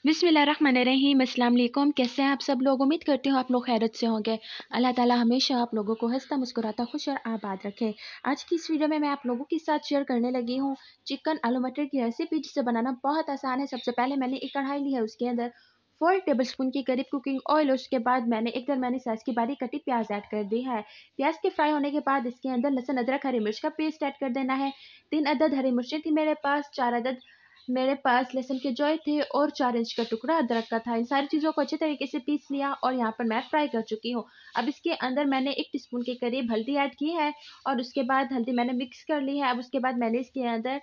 बिस्मिल्लाहिर्रहमानिर्रहीम। अस्सलाम वालेकुम। कैसे हैं आप सब लोग? उम्मीद करती हूँ आप लोग खैरियत से होंगे। अल्लाह ताला हमेशा आप लोगों को हंसता मुस्कुराता खुश और आबाद रखे। आज की इस वीडियो में मैं आप लोगों के साथ शेयर करने लगी हूँ चिकन आलू मटर की रेसिपी, जिसे बनाना बहुत आसान है। सबसे पहले मैंने एक कढ़ाई ली है, उसके अंदर 4 टेबलस्पून के करीब कुकिंग ऑयल, उसके बाद मैंने एक दरमियानी साइज की बारीक कटी प्याज ऐड कर दी है। प्याज के फ्राई होने के बाद इसके अंदर लहसुन अदरक हरी मिर्च का पेस्ट ऐड कर देना है। 3 अदद हरी मिर्चें थी मेरे पास, 4 अदद मेरे पास लहसुन के जॉय थे और 4 इंच का टुकड़ा अदरक का था। इन सारी चीज़ों को अच्छे तरीके से पीस लिया और यहाँ पर मैं फ्राई कर चुकी हूँ। अब इसके अंदर मैंने 1 टीस्पून के करीब हल्दी ऐड की है और उसके बाद हल्दी मैंने मिक्स कर ली है। अब उसके बाद मैंने इसके अंदर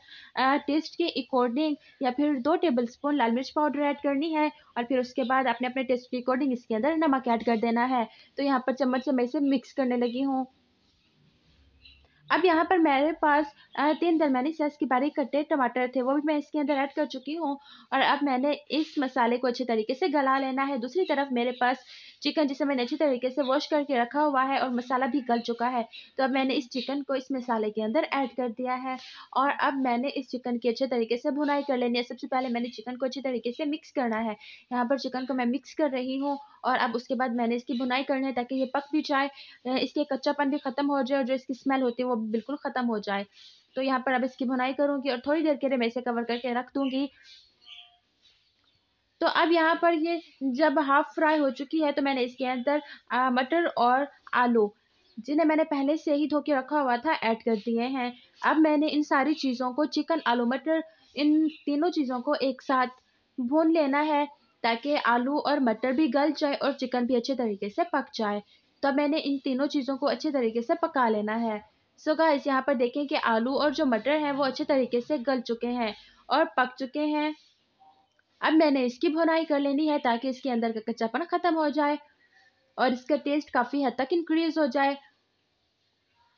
टेस्ट के अकॉर्डिंग या फिर 2 टेबलस्पून लाल मिर्च पाउडर ऐड करनी है और फिर उसके बाद अपने अपने टेस्ट के अकॉर्डिंग इसके अंदर नमक ऐड कर देना है। तो यहाँ पर चम्मच से मैं इसे मिक्स करने लगी हूँ। अब यहाँ पर मेरे पास 3 दरमियानी साइज के बारीक कटे टमाटर थे, वो भी मैं इसके अंदर ऐड कर चुकी हूँ और अब मैंने इस मसाले को अच्छे तरीके से गला लेना है। दूसरी तरफ मेरे पास चिकन, जिसे मैंने अच्छी तरीके से वॉश करके रखा हुआ है और मसाला भी गल चुका है। तो अब मैंने इस चिकन को इस मसाले के अंदर ऐड कर दिया है और अब मैंने इस चिकन की अच्छे तरीके से भुनाई कर लेनी है। सबसे पहले मैंने चिकन को अच्छी तरीके से मिक्स करना है। यहाँ पर चिकन को मैं मिक्स कर रही हूँ और अब उसके बाद मैंने इसकी भुनाई करनी है ताकि ये पक भी जाए, इसके कच्चापन भी खत्म हो जाए और जो इसकी स्मेल होती है वो बिल्कुल खत्म हो जाए। तो यहाँ पर अब इसकी भुनाई करूंगी और थोड़ी देर के लिए मैं इसे कवर करके रख दूंगी। तो अब यहाँ पर ये जब हाफ फ्राई हो चुकी है तो मैंने इसके अंदर मटर और आलू, जिन्हें मैंने पहले से ही धो के रखा हुआ था, ऐड कर दिए हैं। अब मैंने इन सारी चीज़ों को, चिकन आलू मटर, इन तीनों चीज़ों को एक साथ भून लेना है ताकि आलू और मटर भी गल जाए और चिकन भी अच्छे तरीके से पक जाए। तो मैंने इन तीनों चीज़ों को अच्छे तरीके से पका लेना है। सो गाइस, यहाँ पर देखें कि आलू और जो मटर हैं वो अच्छे तरीके से गल चुके हैं और पक चुके हैं। अब मैंने इसकी भुनाई कर लेनी है ताकि इसके अंदर का कच्चापन खत्म हो जाए और इसका टेस्ट काफ़ी हद तक इंक्रीज हो जाए।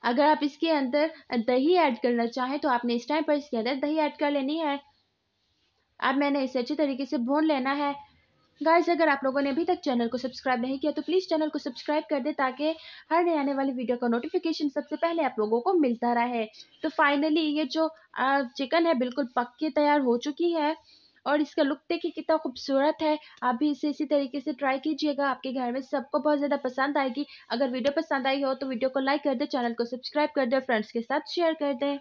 अगर आप इसके अंदर दही ऐड करना चाहें तो आपने इस टाइम पर इसके अंदर दही ऐड कर लेनी है। अब मैंने इसे अच्छी तरीके से भून लेना है। गाइस, अगर आप लोगों ने अभी तक चैनल को सब्सक्राइब नहीं किया तो प्लीज़ चैनल को सब्सक्राइब कर दें ताकि हर नई आने वाली वीडियो का नोटिफिकेशन सबसे पहले आप लोगों को मिलता रहे। तो फाइनली ये जो चिकन है बिल्कुल पक के तैयार हो चुकी है और इसका लुक देखिए कितना खूबसूरत है। आप भी इसे इसी तरीके से ट्राई कीजिएगा, आपके घर में सबको बहुत ज़्यादा पसंद आएगी। अगर वीडियो पसंद आई हो तो वीडियो को लाइक कर दें, चैनल को सब्सक्राइब कर दें, फ्रेंड्स के साथ शेयर कर दें।